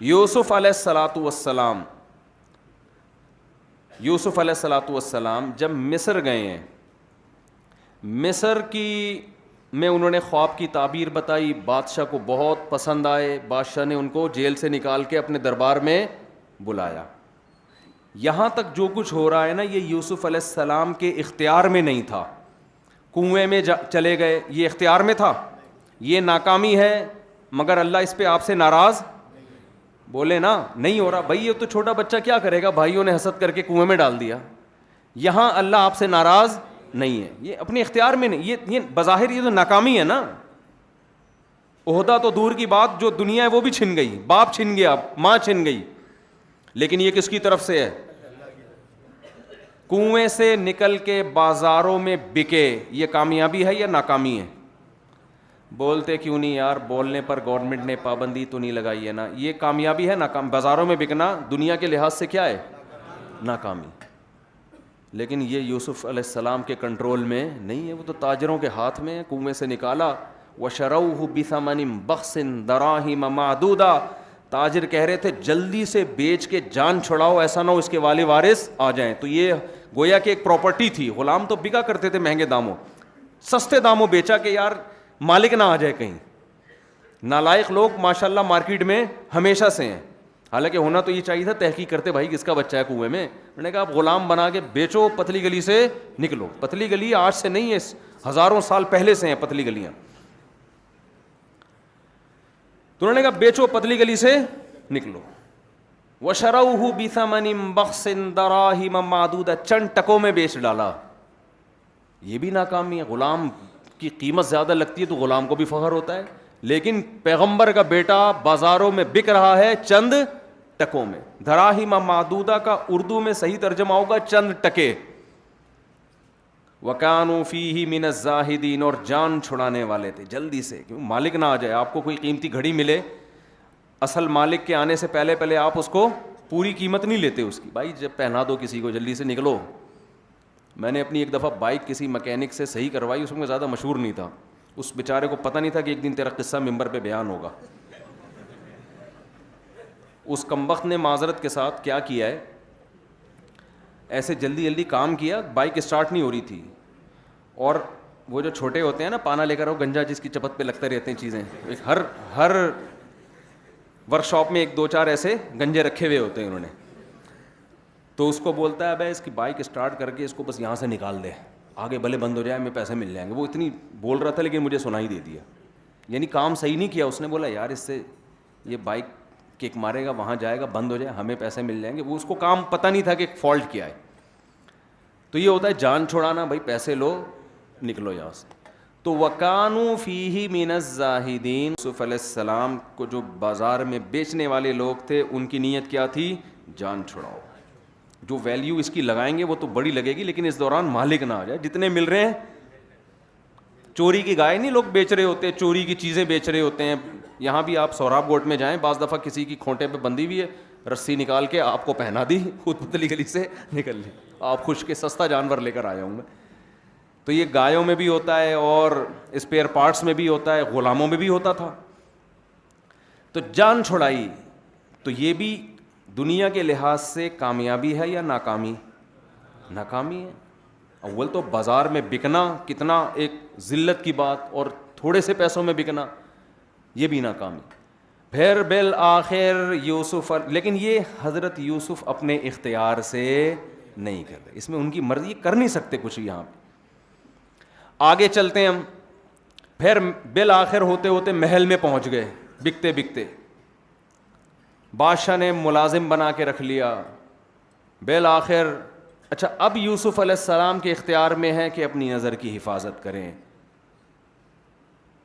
یوسف علیہ السلام جب مصر گئے ہیں، مصر کی میں انہوں نے خواب کی تعبیر بتائی، بادشاہ کو بہت پسند آئے، بادشاہ نے ان کو جیل سے نکال کے اپنے دربار میں بلایا. یہاں تک جو کچھ ہو رہا ہے نا، یہ یوسف علیہ السلام کے اختیار میں نہیں تھا. کنویں میں چلے گئے، یہ اختیار میں تھا. یہ ناکامی ہے، مگر اللہ اس پہ آپ سے ناراض بولے نا نہیں ہو رہا. بھائی یہ تو چھوٹا بچہ کیا کرے گا، بھائیوں نے حسد کر کے کنویں میں ڈال دیا. یہاں اللہ آپ سے ناراض نہیں ہے، یہ اپنے اختیار میں نہیں. یہ بظاہر یہ تو ناکامی ہے نا. عہدہ تو دور کی بات، جو دنیا ہے وہ بھی چھن گئی، باپ چھن گیا، ماں چھن گئی، لیکن یہ کس کی طرف سے ہے؟ کنویں سے نکل کے بازاروں میں بکے. یہ کامیابی ہے یا ناکامی ہے؟ بولتے کیوں نہیں یار، بولنے پر گورنمنٹ نے پابندی تو نہیں لگائی ہے نا. یہ کامیابی ہے ناکام؟ بازاروں میں بکنا دنیا کے لحاظ سے کیا ہے؟ ناکامی. لیکن یہ یوسف علیہ السلام کے کنٹرول میں نہیں ہے، وہ تو تاجروں کے ہاتھ میں ہے. کنویں سے نکالا. وَشَرَوْهُ بِثَمَنٍ بَخْسٍ دَرَاهِمَ مَعْدُودَةٍ. تاجر کہہ رہے تھے جلدی سے بیچ کے جان چھڑاؤ، ایسا نہ ہو اس کے والی وارث آ جائیں. تو یہ گویا کہ ایک پراپرٹی تھی. غلام تو بکا کرتے تھے مہنگے داموں، سستے داموں بیچا کہ یار مالک نہ آ جائے کہیں. نالائق لوگ ماشاءاللہ مارکیٹ میں ہمیشہ سے ہیں. حالانکہ ہونا تو یہ چاہیے تھا، تحقیق کرتے بھائی کس کا بچہ ہے کنویں میں. میں نے کہا آپ غلام بنا کے بیچو، پتلی گلی سے نکلو. پتلی گلی آج سے نہیں ہے، ہزاروں سال پہلے سے ہیں پتلی گلیاں. تو انہوں نے کہا بیچو، پتلی گلی سے نکلو. وَشَرَوْهُ بِثَمَنٍ بَخْسٍ دَرَاهِمَ مَعْدُودَةٍ. چند ٹکوں میں بیچ ڈالا. یہ بھی ناکامی ہے. غلام کی قیمت زیادہ لگتی ہے تو غلام کو بھی فخر ہوتا ہے، لیکن پیغمبر کا بیٹا بازاروں میں بک رہا ہے چند ٹکوں میں. دراہم معدودہ کا اردو میں صحیح ترجمہ ہوگا چند ٹکے. وَكَانُوا فِيهِ مِنَ الزَّاهِدِينَ. اور جان چھڑانے والے تھے جلدی سے، کیوں مالک نہ آ جائے. آپ کو کوئی قیمتی گھڑی ملے، اصل مالک کے آنے سے پہلے آپ اس کو پوری قیمت نہیں لیتے اس کی. بھائی جب پہنا دو کسی کو، جلدی سے نکلو. میں نے اپنی ایک دفعہ بائک کسی مکینک سے صحیح کروائی، اس میں زیادہ مشہور نہیں تھا. اس بیچارے کو پتہ نہیں تھا کہ ایک دن تیرا قصہ ممبر پہ بیان ہوگا. اس کمبخت نے معذرت کے ساتھ کیا کیا ہے، ایسے جلدی کام کیا، بائک اسٹارٹ نہیں ہو رہی تھی. اور وہ جو چھوٹے ہوتے ہیں نا، پانا لے کر وہ گنجا جس کی چپت پہ لگتے رہتے ہیں چیزیں، ہر ورک شاپ میں ایک دو چار ایسے گنجے رکھے ہوئے ہوتے ہیں انہوں نے. تو اس کو بولتا ہے بھائی اس کی بائک اسٹارٹ کر کے اس کو بس یہاں سے نکال دے، آگے بھلے بند ہو جائے، ہمیں پیسے مل جائیں گے. وہ اتنی بول رہا تھا لیکن مجھے سنائی دے دیا. یعنی کام صحیح نہیں کیا اس نے. بولا یار اس سے یہ بائک کک مارے گا، وہاں جائے گا، بند ہو جائے، ہمیں پیسے مل جائیں گے. وہ اس کو کام پتہ نہیں تھا کہ فالٹ کیا ہے. تو یہ ہوتا ہے جان چھڑانا. بھائی پیسے لو، نکلو یہاں سے. تو وَكَانُوا فِيهِ مِنَ الزَّاهِدِينَ. یوسف علیہ السلام کو جو بازار میں بیچنے والے لوگ تھے، ان کی نیت کیا تھی؟ جان چھڑاؤ. جو ویلیو اس کی لگائیں گے وہ تو بڑی لگے گی، لیکن اس دوران مالک نہ آ جائے. جتنے مل رہے ہیں، چوری کی گائے نہیں لوگ بیچ رہے ہوتے، چوری کی چیزیں بیچ رہے ہوتے ہیں. یہاں بھی آپ سوراب گوٹ میں جائیں، بعض دفعہ کسی کی کھونٹے پہ بندھی ہوئی ہے، رسی نکال کے آپ کو پہنا دی، خود پتلی گلی سے نکل لی. آپ خوش کے سستا جانور لے کر آیا ہوں میں. تو یہ گایوں میں بھی ہوتا ہے اور اسپیئر پارٹس میں بھی ہوتا ہے، غلاموں میں بھی ہوتا تھا. تو جان چھڑائی. تو یہ بھی دنیا کے لحاظ سے کامیابی ہے یا ناکامی؟ ناکامی ہے. اول تو بازار میں بکنا کتنا ایک ذلت کی بات، اور تھوڑے سے پیسوں میں بکنا، یہ بھی ناکامی. پھر بالآخر یوسف، لیکن یہ حضرت یوسف اپنے اختیار سے نہیں کر رہے، اس میں ان کی مرضی، کر نہیں سکتے کچھ. یہاں پہ آگے چلتے ہیں ہم. پھر بالآخر ہوتے ہوتے محل میں پہنچ گئے، بکتے بکتے بادشاہ نے ملازم بنا کے رکھ لیا. بالآخر اچھا اب یوسف علیہ السلام کے اختیار میں ہے کہ اپنی نظر کی حفاظت کریں،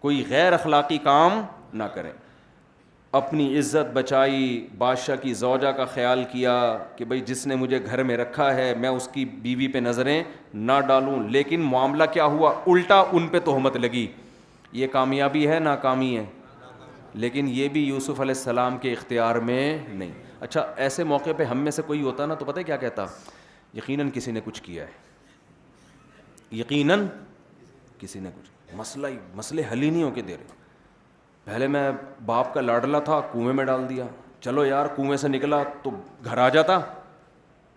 کوئی غیر اخلاقی کام نہ کریں. اپنی عزت بچائی، بادشاہ کی زوجہ کا خیال کیا کہ بھئی جس نے مجھے گھر میں رکھا ہے میں اس کی بیوی پہ نظریں نہ ڈالوں. لیکن معاملہ کیا ہوا؟ الٹا ان پہ تہمت لگی. یہ کامیابی ہے ناکامی ہے؟ لیکن یہ بھی یوسف علیہ السلام کے اختیار میں نہیں. اچھا ایسے موقع پہ ہم میں سے کوئی ہوتا نا تو پتہ ہے کیا کہتا؟ یقیناً کسی نے کچھ کیا ہے، یقیناً کسی نے کچھ. مسئلے حل ہی نہیں ہو کے دے رہے. پہلے میں باپ کا لاڈلا تھا، کنویں میں ڈال دیا، چلو یار کنویں سے نکلا تو گھر آ جاتا,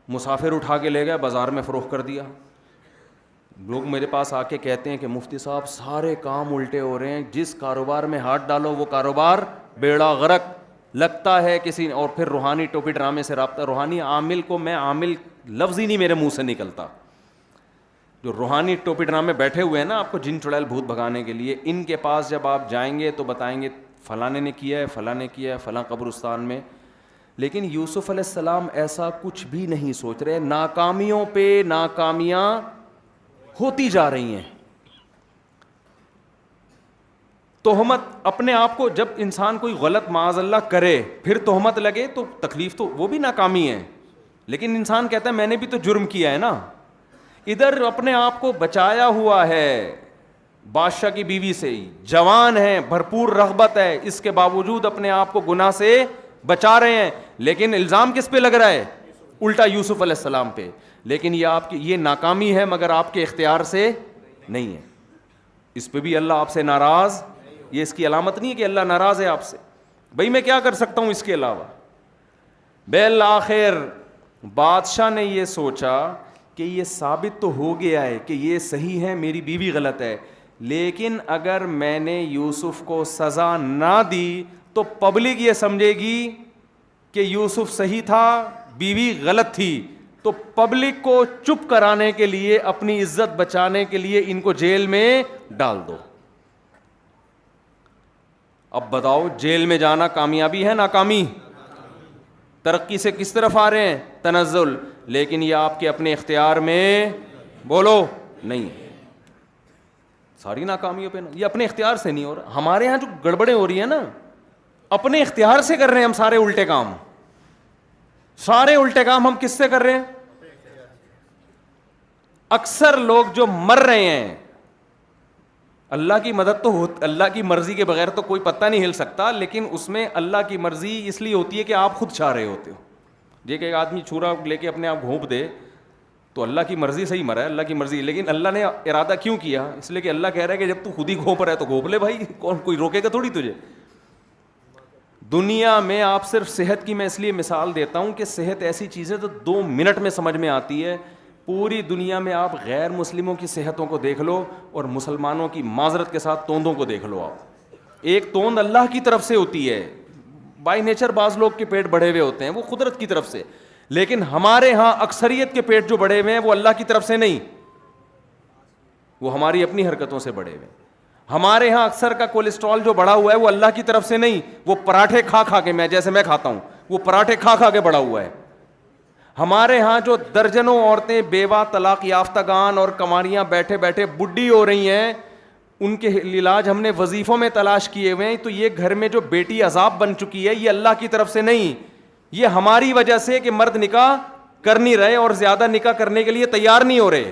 مسافر اٹھا کے لے گئے بازار میں فروخت کر دیا. لوگ میرے پاس آ کے کہتے ہیں کہ مفتی صاحب سارے کام الٹے ہو رہے ہیں, جس کاروبار میں ہاتھ ڈالو وہ کاروبار بیڑا غرق, لگتا ہے کسی. اور پھر روحانی ٹوپی ڈرامے سے رابطہ, روحانی عامل کو میں عامل لفظ ہی نہیں میرے منہ سے نکلتا. جو روحانی ٹوپی ڈرامے بیٹھے ہوئے ہیں نا آپ کو جن چڑیل بھوت بھگانے کے لیے, ان کے پاس جب آپ جائیں گے تو بتائیں گے فلاں نے کیا ہے, فلاں نے کیا ہے فلاں قبرستان میں. لیکن یوسف علیہ السلام ایسا کچھ بھی نہیں سوچ رہے, ناکامیوں پہ ناکامیاں ہوتی جا رہی ہیں. تہمت اپنے آپ کو, جب انسان کوئی غلط معاذ اللہ کرے پھر تہمت لگے تو تکلیف تو وہ بھی ناکامی ہے, لیکن انسان کہتا ہے میں نے بھی تو جرم کیا ہے نا. ادھر اپنے آپ کو بچایا ہوا ہے بادشاہ کی بیوی سے, جوان ہے, بھرپور رغبت ہے, اس کے باوجود اپنے آپ کو گناہ سے بچا رہے ہیں, لیکن الزام کس پہ لگ رہا ہے؟ الٹا یوسف علیہ السلام پہ. لیکن یہ آپ کی یہ ناکامی ہے مگر آپ کے اختیار سے نہیں ہے. اس پہ بھی اللہ آپ سے ناراض, یہ اس کی علامت نہیں ہے کہ اللہ ناراض ہے آپ سے. بھائی میں کیا کر سکتا ہوں اس کے علاوہ؟ بالآخر بادشاہ نے یہ سوچا کہ یہ ثابت تو ہو گیا ہے کہ یہ صحیح ہے, میری بیوی غلط ہے, لیکن اگر میں نے یوسف کو سزا نہ دی تو پبلک یہ سمجھے گی کہ یوسف صحیح تھا, بیوی غلط تھی. تو پبلک کو چپ کرانے کے لیے, اپنی عزت بچانے کے لیے ان کو جیل میں ڈال دو. اب بتاؤ جیل میں جانا کامیابی ہے ناکامی؟ ترقی سے کس طرف آ رہے ہیں؟ تنزل. لیکن یہ آپ کے اپنے اختیار میں بولو نہیں, ساری ناکامیوں پہ یہ اپنے اختیار سے نہیں ہو رہا. ہمارے ہاں جو گڑبڑیں ہو رہی ہیں نا, اپنے اختیار سے کر رہے ہیں ہم سارے الٹے کام. سارے الٹے کام ہم کس سے کر رہے ہیں؟ اکثر لوگ جو مر رہے ہیں, اللہ کی مدد تو اللہ کی مرضی کے بغیر تو کوئی پتہ نہیں ہل سکتا, لیکن اس میں اللہ کی مرضی اس لیے ہوتی ہے کہ آپ خود چاہ رہے ہوتے ہو. یہ کہ ایک آدمی چھرا لے کے اپنے آپ گھونپ دے تو اللہ کی مرضی سے ہی مرا ہے, اللہ کی مرضی. لیکن اللہ نے ارادہ کیوں کیا؟ اس لیے کہ اللہ کہہ رہا ہے کہ جب تو خود ہی گھونپ رہا ہے تو گھونپ لے بھائی, کون کوئی روکے گا تھوڑی تجھے. دنیا میں آپ صرف صحت کی میں اس لیے مثال دیتا ہوں کہ صحت ایسی چیز ہے تو 2 منٹ میں سمجھ میں آتی ہے. پوری دنیا میں آپ غیر مسلموں کی صحتوں کو دیکھ لو اور مسلمانوں کی معذرت کے ساتھ توندوں کو دیکھ لو. آپ ایک توند اللہ کی طرف سے ہوتی ہے, بائی نیچر بعض لوگ کے پیٹ بڑھے ہوئے ہوتے ہیں, وہ قدرت کی طرف سے. لیکن ہمارے ہاں اکثریت کے پیٹ جو بڑھے ہوئے ہیں وہ اللہ کی طرف سے نہیں, وہ ہماری اپنی حرکتوں سے بڑھے ہوئے. ہمارے ہاں اکثر کا کولیسٹرول جو بڑھا ہوا ہے وہ اللہ کی طرف سے نہیں, وہ پراٹھے کھا کھا کے, میں جیسے میں کھاتا ہوں وہ پراٹھے کھا کھا کے بڑھا ہوا ہے. ہمارے ہاں جو درجنوں عورتیں بیوہ, طلاق یافتگان اور کماریاں بیٹھے بیٹھے بڈھی ہو رہی ہیں, ان کے علاج ہم نے وظیفوں میں تلاش کیے ہوئے ہیں. تو یہ گھر میں جو بیٹی عذاب بن چکی ہے یہ اللہ کی طرف سے نہیں, یہ ہماری وجہ سے کہ مرد نکاح کر نہیں رہے اور زیادہ نکاح کرنے کے لیے تیار نہیں ہو رہے.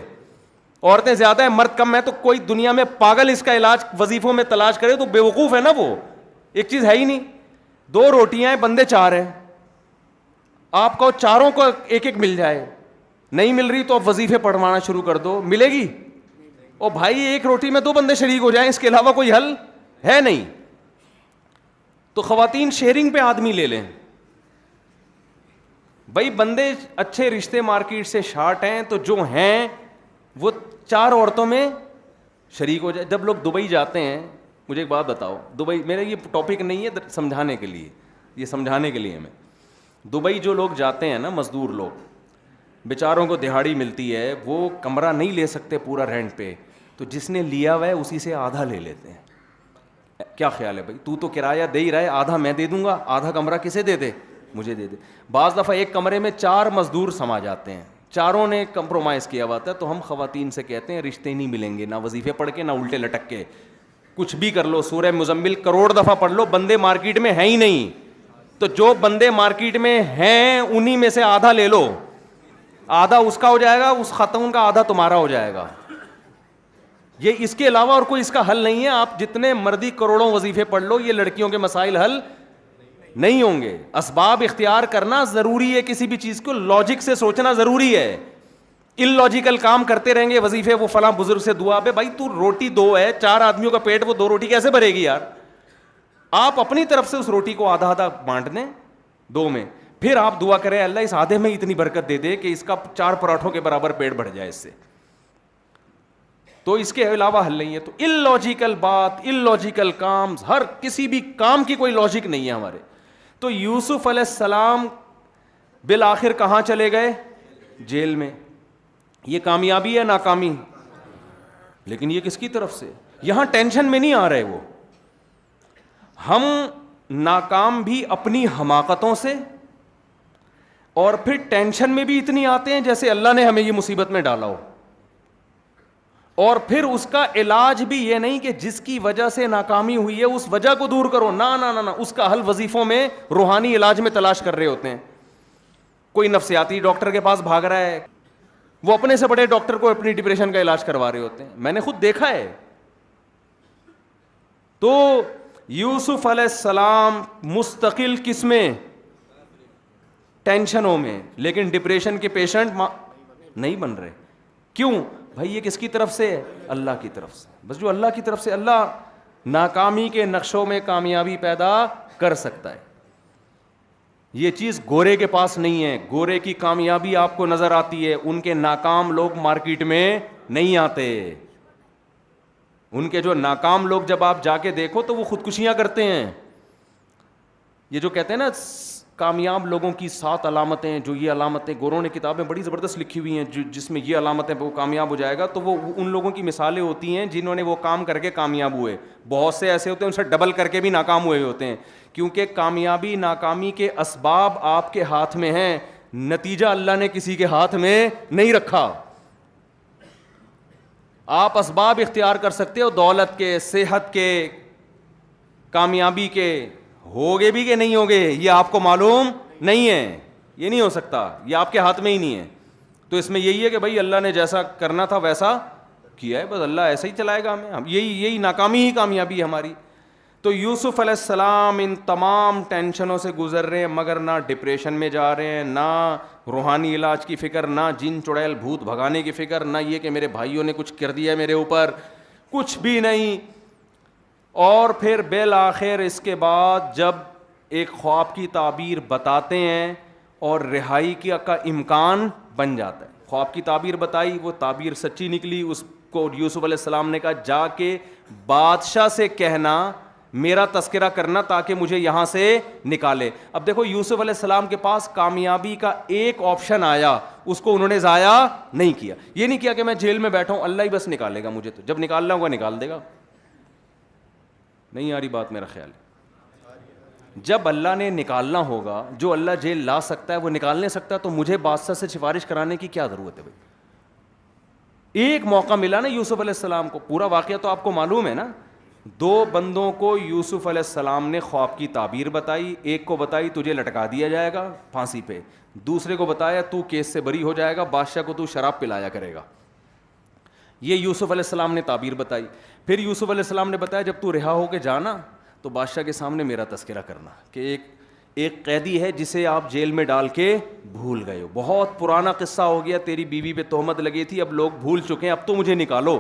عورتیں زیادہ ہیں مرد کم ہے, تو کوئی دنیا میں پاگل اس کا علاج وظیفوں میں تلاش کرے تو بیوقوف ہے نا. وہ ایک چیز ہے ہی نہیں. 2 روٹیاں ہیں, بندے 4 ہیں, آپ کو چاروں کو ایک ایک مل جائے, نہیں مل رہی تو آپ وظیفے پڑھوانا شروع کر دو, ملے گی. او بھائی ایک روٹی میں 2 بندے شریک ہو جائیں, اس کے علاوہ کوئی حل ہے نہیں. تو خواتین شیئرنگ پہ آدمی لے لیں. بھائی بندے اچھے رشتے مارکیٹ سے شارٹ ہیں تو جو ہیں وہ 4 عورتوں میں شریک ہو جائے. جب لوگ دبئی جاتے ہیں, مجھے ایک بات بتاؤ, دبئی میرا یہ ٹاپک نہیں ہے سمجھانے کے لیے, یہ سمجھانے کے لیے میں, دبئی جو لوگ جاتے ہیں نا مزدور لوگ, بیچاروں کو دہاڑی ملتی ہے, وہ کمرہ نہیں لے سکتے پورا رینٹ پہ, تو جس نے لیا ہوا ہے اسی سے آدھا لے لیتے ہیں. کیا خیال ہے بھائی, تو کرایہ دے ہی رہا ہے, آدھا میں دے دوں گا, آدھا کمرہ کسے دے دے, مجھے دے دے. بعض دفعہ ایک کمرے میں 4 مزدور سما جاتے ہیں, چاروں نے کمپرومائز کیا ہوا تھا. تو ہم خواتین سے کہتے ہیں رشتے نہیں ملیں گے, نہ وظیفے پڑھ کے نہ الٹے لٹک کے, کچھ بھی کر لو, سورہ مزمل کروڑ دفعہ پڑھ لو, بندے مارکیٹ میں ہیں ہی نہیں. تو جو بندے مارکیٹ میں ہیں انہی میں سے آدھا لے لو, آدھا اس کا ہو جائے گا, اس خاتون کا آدھا تمہارا ہو جائے گا. یہ اس کے علاوہ اور کوئی اس کا حل نہیں ہے. آپ جتنے مردی کروڑوں وظیفے پڑھ لو, یہ لڑکیوں کے مسائل حل نہیں ہوں گے. اسباب اختیار کرنا ضروری ہے, کسی بھی چیز کو لاجک سے سوچنا ضروری ہے. ان لاجیکل کام کرتے رہیں گے, وظیفے وہ فلاں بزرگ سے دعا پہ, بھائی تو روٹی 2 ہے, 4 آدمیوں کا پیٹ, وہ 2 روٹی کیسے بھرے گی یار. آپ اپنی طرف سے اس روٹی کو آدھا آدھا بانٹ دیں, 2 میں. پھر آپ دعا کریں اللہ اس آدھے میں اتنی برکت دے دے کہ اس کا 4 پراٹھوں کے برابر پیٹ بڑھ جائے اس سے. تو اس کے علاوہ حل نہیں ہے. تو ان لاجیکل بات, ان لاجیکل کام, ہر کسی بھی کام کی کوئی لاجک نہیں ہے ہمارے. تو یوسف علیہ السلام بالآخر کہاں چلے گئے؟ جیل میں. یہ کامیابی ہے ناکامی؟ لیکن یہ کس کی طرف سے؟ یہاں ٹینشن میں نہیں آ رہے وہ. ہم ناکام بھی اپنی حماقتوں سے, اور پھر ٹینشن میں بھی اتنی آتے ہیں جیسے اللہ نے ہمیں یہ مصیبت میں ڈالا ہو. اور پھر اس کا علاج بھی یہ نہیں کہ جس کی وجہ سے ناکامی ہوئی ہے اس وجہ کو دور کرو, نہ نہ نہ, اس کا حل وظیفوں میں, روحانی علاج میں تلاش کر رہے ہوتے ہیں. کوئی نفسیاتی ڈاکٹر کے پاس بھاگ رہا ہے, وہ اپنے سے بڑے ڈاکٹر کو اپنی ڈپریشن کا علاج کروا رہے ہوتے ہیں. میں نے خود دیکھا ہے. تو یوسف علیہ السلام مستقل کس میں؟ ٹینشنوں میں, لیکن ڈپریشن کے پیشنٹ نہیں بن رہے. کیوں بھائی؟ یہ کس کی طرف سے ہے؟ اللہ کی طرف سے. بس جو اللہ کی طرف سے, اللہ ناکامی کے نقشوں میں کامیابی پیدا کر سکتا ہے. یہ چیز گورے کے پاس نہیں ہے. گورے کی کامیابی آپ کو نظر آتی ہے, ان کے ناکام لوگ مارکیٹ میں نہیں آتے. ان کے جو ناکام لوگ جب آپ جا کے دیکھو تو وہ خودکشیاں کرتے ہیں. یہ جو کہتے ہیں نا کامیاب لوگوں کی 7 علامتیں, جو یہ علامتیں گوروں نے کتابیں بڑی زبردست لکھی ہوئی ہیں, جس میں یہ علامتیں وہ کامیاب ہو جائے گا, تو وہ ان لوگوں کی مثالیں ہوتی ہیں جنہوں نے وہ کام کر کے کامیاب ہوئے. بہت سے ایسے ہوتے ہیں ان سے ڈبل کر کے بھی ناکام ہوئے ہوتے ہیں, کیونکہ کامیابی ناکامی کے اسباب آپ کے ہاتھ میں ہیں, نتیجہ اللہ نے کسی کے ہاتھ میں نہیں رکھا. آپ اسباب اختیار کر سکتے ہو دولت کے, صحت کے, کامیابی کے, ہوگے بھی کہ نہیں ہوگے یہ آپ کو معلوم نہیں ہے. یہ نہیں ہو سکتا, یہ آپ کے ہاتھ میں ہی نہیں ہے. تو اس میں یہی ہے کہ بھائی اللہ نے جیسا کرنا تھا ویسا کیا ہے, بس اللہ ایسا ہی چلائے گا ہمیں. یہی ناکامی ہی کامیابی ہے ہماری. تو یوسف علیہ السلام ان تمام ٹینشنوں سے گزر رہے ہیں, مگر نہ ڈپریشن میں جا رہے ہیں, نہ روحانی علاج کی فکر, نہ جن چڑیل بھوت بھگانے کی فکر, نہ یہ کہ میرے بھائیوں نے کچھ کر دیا میرے اوپر, کچھ بھی نہیں. اور پھر بالآخر اس کے بعد جب ایک خواب کی تعبیر بتاتے ہیں اور رہائی کا امکان بن جاتا ہے. خواب کی تعبیر بتائی, وہ تعبیر سچی نکلی, اس کو یوسف علیہ السلام نے کہا جا کے بادشاہ سے کہنا میرا تذکرہ کرنا تاکہ مجھے یہاں سے نکالے. اب دیکھو یوسف علیہ السلام کے پاس کامیابی کا ایک آپشن آیا, اس کو انہوں نے ضائع نہیں کیا. یہ نہیں کیا کہ میں جیل میں بیٹھا ہوں, اللہ ہی بس نکالے گا مجھے, تو جب نکالنا ہوگا نکال دے گا. نہیں آ رہی بات میرا خیال ہے. جب اللہ نے نکالنا ہوگا, جو اللہ جیل لا سکتا ہے وہ نکال نہیں سکتا, تو مجھے بادشاہ سے سفارش کرانے کی کیا ضرورت ہے بھائی؟ ایک موقع ملا نا یوسف علیہ السلام کو, پورا واقعہ تو آپ کو معلوم ہے نا. 2 بندوں کو یوسف علیہ السلام نے خواب کی تعبیر بتائی. ایک کو بتائی تجھے لٹکا دیا جائے گا پھانسی پہ, دوسرے کو بتایا تو کیس سے بری ہو جائے گا, بادشاہ کو تو شراب پلایا کرے گا. یہ یوسف علیہ السلام نے تعبیر بتائی. پھر یوسف علیہ السلام نے بتایا جب تو رہا ہو کے جانا تو بادشاہ کے سامنے میرا تذکرہ کرنا کہ ایک قیدی ہے جسے آپ جیل میں ڈال کے بھول گئے ہو, بہت پرانا قصہ ہو گیا, تیری بیوی پہ تہمت لگی تھی, اب لوگ بھول چکے ہیں, اب تو مجھے نکالو.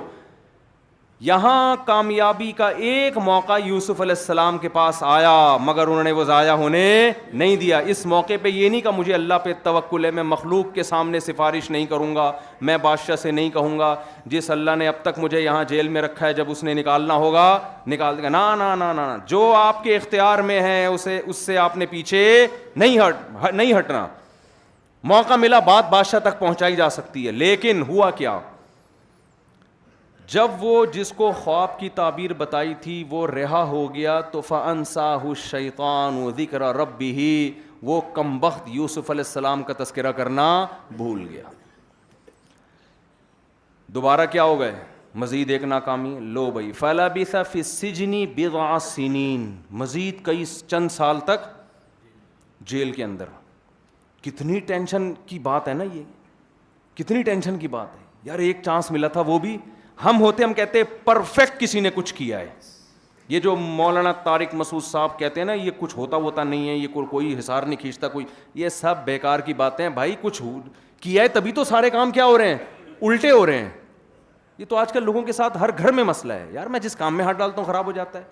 یہاں کامیابی کا ایک موقع یوسف علیہ السلام کے پاس آیا, مگر انہوں نے وہ ضائع ہونے نہیں دیا. اس موقع پہ یہ نہیں کہ مجھے اللہ پہ توکل ہے, میں مخلوق کے سامنے سفارش نہیں کروں گا, میں بادشاہ سے نہیں کہوں گا جس اللہ نے اب تک مجھے یہاں جیل میں رکھا ہے جب اس نے نکالنا ہوگا نکال دے گا. نا نا نا نا, جو آپ کے اختیار میں ہے اس سے آپ نے پیچھے نہیں ہٹنا. موقع ملا, بات بادشاہ تک پہنچائی جا سکتی ہے. لیکن ہوا کیا, جب وہ جس کو خواب کی تعبیر بتائی تھی وہ رہا ہو گیا تو فَأَنْسَاهُ الشَّيْطَانُ ذِكْرَ رَبِّهِ, وہ کمبخت یوسف علیہ السلام کا تذکرہ کرنا بھول گیا. دوبارہ کیا ہو گئے, مزید ایک ناکامی. لو بھائی, فَلَبِثَ فِي السِّجْنِ بِضْعَ سِنِينَ, مزید کئی چند سال تک جیل کے اندر. کتنی ٹینشن کی بات ہے نا, یہ کتنی ٹینشن کی بات ہے یار. ایک چانس ملا تھا, وہ بھی ہم کہتے پرفیکٹ کسی نے کچھ کیا ہے. یہ جو مولانا طارق مسعود صاحب کہتے ہیں نا یہ کچھ ہوتا نہیں ہے, یہ کوئی حصار نہیں کھینچتا کوئی, یہ سب بیکار کی باتیں ہیں بھائی. کچھ کیا ہے تبھی تو سارے کام کیا ہو رہے ہیں, الٹے ہو رہے ہیں. یہ تو آج کل لوگوں کے ساتھ ہر گھر میں مسئلہ ہے یار, میں جس کام میں ہاتھ ڈالتا ہوں خراب ہو جاتا ہے.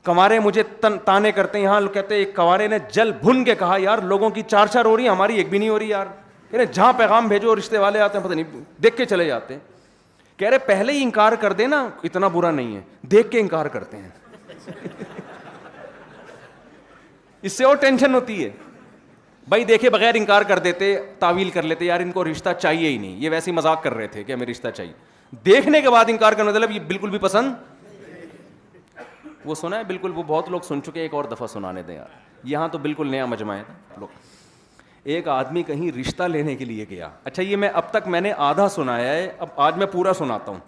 کنوارے مجھے تانے کرتے ہیں. یہاں کہتے ہیں ایک کنوارے نے جل بھن کے کہا یار لوگوں کی 4 ہو رہی ہیں, ہماری ایک بھی نہیں ہو رہی یار. کہہ رہے جہاں پیغام بھیجو رشتے والے آتے ہیں پتہ نہیں دیکھ کے چلے جاتے ہیں. کہہ رہے پہلے ہی انکار کر دے نا اتنا برا نہیں ہے, دیکھ کے انکار کرتے ہیں. اس سے اور ٹینشن ہوتی ہے. بھائی دیکھے بغیر انکار کر دیتے, تعویل کر لیتے یار ان کو رشتہ چاہیے ہی نہیں, یہ ویسے ہی مذاق کر رہے تھے کہ ہمیں رشتہ چاہیے. دیکھنے کے بعد انکار کرنے مطلب یہ بالکل بھی پسند. وہ سنا ہے بالکل, وہ بہت لوگ سن چکے, ایک اور دفعہ سنانے دیں یار, یہاں تو بالکل نیا مجمع ہے لوگ. ایک آدمی کہیں رشتہ لینے کے لیے گیا. اچھا یہ میں اب تک میں نے آدھا سنایا ہے, اب آج میں پورا سناتا ہوں.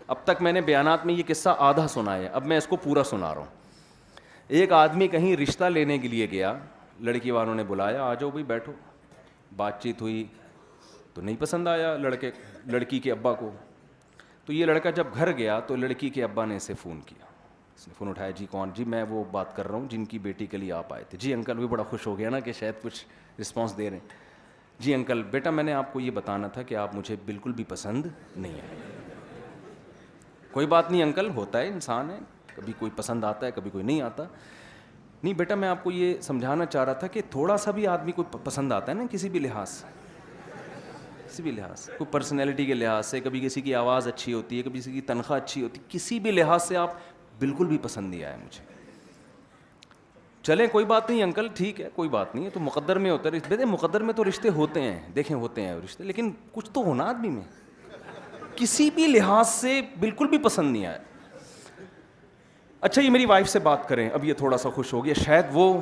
اب تک میں نے بیانات میں یہ قصہ آدھا سنایا ہے, اب میں اس کو پورا سنا رہا ہوں. ایک آدمی کہیں رشتہ لینے کے لیے گیا, لڑکی والوں نے بلایا, آ جاؤ بھائی بیٹھو. بات چیت ہوئی تو نہیں پسند آیا لڑکی کے ابا کو. تو یہ لڑکا جب گھر گیا تو لڑکی کے ابا نے اسے فون کیا. اس نے فون اٹھایا, جی کون؟ جی میں وہ بات کر رہا ہوں جن کی بیٹی کے لیے آپ آئے تھے. جی انکل. بھی بڑا خوش ہو گیا نا کہ شاید کچھ رسپانس دے رہے ہیں. جی انکل بیٹا میں نے آپ کو یہ بتانا تھا کہ آپ مجھے بالکل بھی پسند نہیں ہیں. کوئی بات نہیں انکل, ہوتا ہے, انسان ہے, کبھی کوئی پسند آتا ہے کبھی کوئی نہیں آتا. نہیں بیٹا میں آپ کو یہ سمجھانا چاہ رہا تھا کہ تھوڑا سا بھی آدمی کو پسند آتا ہے نا کسی بھی لحاظ سے, کسی بھی لحاظ سے, کوئی پرسنالٹی کے لحاظ سے, کبھی کسی کی آواز اچھی ہوتی ہے, کبھی کسی کی تنخواہ اچھی ہوتی ہے, کسی بھی لحاظ سے آپ بالکل بھی پسند نہیں آیا مجھے. چلیں کوئی بات نہیں انکل, ٹھیک ہے کوئی بات نہیں ہے, تو مقدر میں ہوتا ہے. بیٹے مقدر میں تو رشتے ہوتے ہیں, دیکھیں ہوتے ہیں رشتے, لیکن کچھ تو ہونا آدمی میں, کسی بھی لحاظ سے بالکل بھی پسند نہیں آیا. اچھا یہ میری وائف سے بات کریں, اب یہ تھوڑا سا خوش ہو گیا, شاید وہ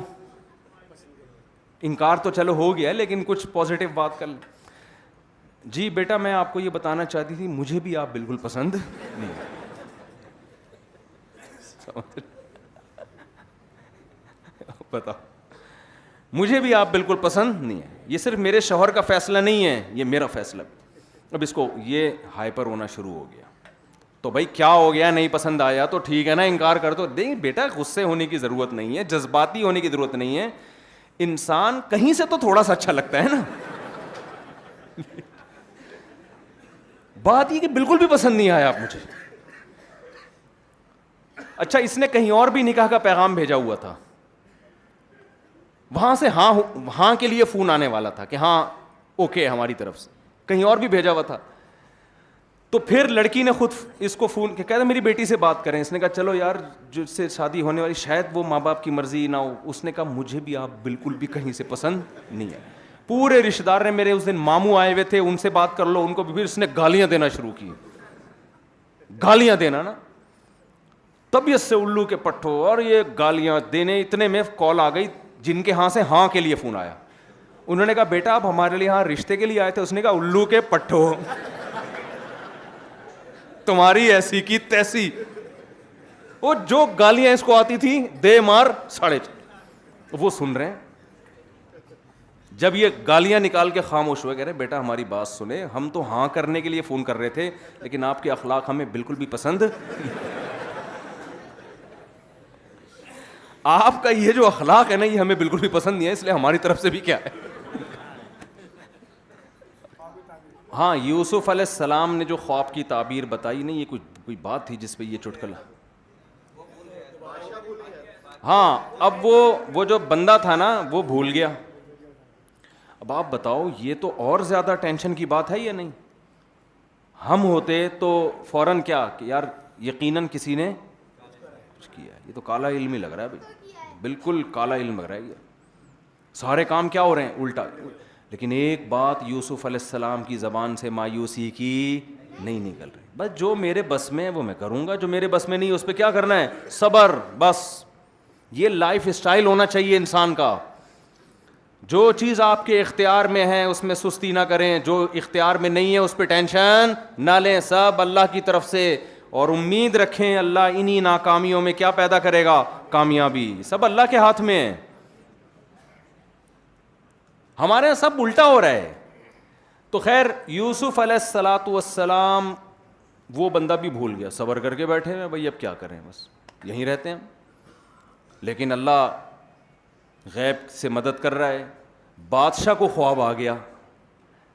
انکار تو چلو ہو گیا لیکن کچھ پازیٹیو بات کر لیں. جی بیٹا میں آپ کو یہ بتانا چاہتی تھی مجھے بھی آپ بالکل پسند نہیں. بتاؤ, مجھے بھی آپ بالکل پسند نہیں ہے. یہ صرف میرے شوہر کا فیصلہ نہیں ہے, یہ میرا فیصلہ. اب اس کو یہ ہائپر ہونا شروع ہو گیا. تو بھائی کیا ہو گیا, نہیں پسند آیا تو ٹھیک ہے نا, انکار کر دو. نہیں بیٹا غصے ہونے کی ضرورت نہیں ہے, جذباتی ہونے کی ضرورت نہیں ہے. انسان کہیں سے تو تھوڑا سا اچھا لگتا ہے نا. بات یہ کہ بالکل بھی پسند نہیں آیا آپ مجھے. اچھا اس نے کہیں اور بھی نکاح کا پیغام بھیجا ہوا تھا, وہاں سے ہاں کے لیے فون آنے والا تھا کہ ہاں اوکے ہماری طرف سے, کہیں اور بھی بھیجا ہوا تھا. تو پھر لڑکی نے خود اس کو فون کیا, کہتا میری بیٹی سے بات کریں. اس نے کہا چلو یار جس سے شادی ہونے والی شاید وہ ماں باپ کی مرضی نہ ہو. اس نے کہا مجھے بھی آپ بالکل بھی کہیں سے پسند نہیں ہے. پورے رشتے دار نے, میرے اس دن ماموں آئے ہوئے تھے, ان سے بات کر لو, ان کو بھی. پھر اس نے گالیاں دینا شروع کی, گالیاں دینا نا, طبیعت سے الو کے پٹھو, اور یہ گالیاں دینے. اتنے میں کال آ گئی جن کے ہاں سے ہاں کے لیے فون آیا. انہوں نے کہا بیٹا آپ ہمارے لیے ہاں رشتے کے لیے آئے تھے؟ اس نے کہا الو کے پٹھو, تمہاری ایسی کی تیسی. وہ جو گالیاں اس کو آتی تھی دے مار 4.5 وہ سن رہے ہیں. جب یہ گالیاں نکال کے خاموش ہوئے, کہہ رہے بیٹا ہماری بات سنے, ہم تو ہاں کرنے کے لیے فون کر رہے تھے لیکن آپ کے اخلاق ہمیں بالکل بھی پسند. آپ کا یہ جو اخلاق ہے نا یہ ہمیں بالکل بھی پسند نہیں ہے, اس لیے ہماری طرف سے بھی کیا ہے. ہاں یوسف علیہ السلام نے جو خواب کی تعبیر بتائی, نہیں یہ کوئی بات تھی جس پہ یہ چٹکلا. ہاں اب وہ جو بندہ تھا نا وہ بھول گیا. اب آپ بتاؤ یہ تو اور زیادہ ٹینشن کی بات ہے یا نہیں؟ ہم ہوتے تو فوراً کیا کہ یار یقیناً کسی نے کچھ کیا ہے, یہ تو کالا علم ہی لگ رہا ہے بھائی, بالکل کالا علم لگ رہا ہے, یہ سارے کام کیا ہو رہے ہیں الٹا. لیکن ایک بات یوسف علیہ السلام کی زبان سے مایوسی کی نہیں نکل رہی, بس جو میرے بس میں ہے وہ میں کروں گا, جو میرے بس میں نہیں اس پہ کیا کرنا ہے, صبر. بس یہ لائف اسٹائل ہونا چاہیے انسان کا. جو چیز آپ کے اختیار میں ہے اس میں سستی نہ کریں, جو اختیار میں نہیں ہے اس پہ ٹینشن نہ لیں, سب اللہ کی طرف سے. اور امید رکھیں اللہ انہی ناکامیوں میں کیا پیدا کرے گا, کامیابی. سب اللہ کے ہاتھ میں ہے. ہمارے یہاں سب الٹا ہو رہا ہے. تو خیر یوسف علیہ السلام وہ بندہ بھی بھول گیا, صبر کر کے بیٹھے ہیں بھائی اب کیا کریں, بس یہیں رہتے ہیں. لیکن اللہ غیب سے مدد کر رہا ہے. بادشاہ کو خواب آ گیا,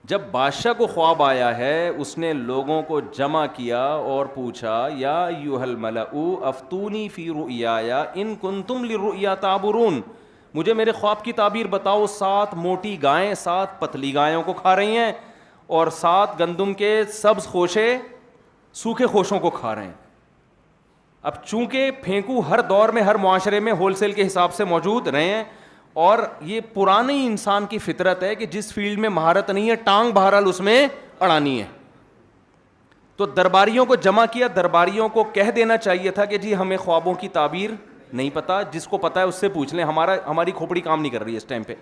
جب بادشاہ کو خواب آیا ہے اس نے لوگوں کو جمع کیا اور پوچھا یا ایھا الملأ افتونی فی رؤیایا ان کنتم للرؤیا تعبرون، مجھے میرے خواب کی تعبیر بتاؤ، 7 موٹی گائیں 7 پتلی گایوں کو کھا رہی ہیں اور 7 گندم کے سبز خوشے سوکھے خوشوں کو کھا رہے ہیں. اب چونکہ پھینکو ہر دور میں ہر معاشرے میں ہول سیل کے حساب سے موجود رہے ہیں، اور یہ پرانے انسان کی فطرت ہے کہ جس فیلڈ میں مہارت نہیں ہے ٹانگ بہرحال اس میں اڑانی ہے. تو درباریوں کو جمع کیا، درباریوں کو کہہ دینا چاہیے تھا کہ جی ہمیں خوابوں کی تعبیر نہیں پتا، جس کو پتا ہے اس سے پوچھ لیں، ہماری کھوپڑی کام نہیں کر رہی ہے اس ٹائم پہ.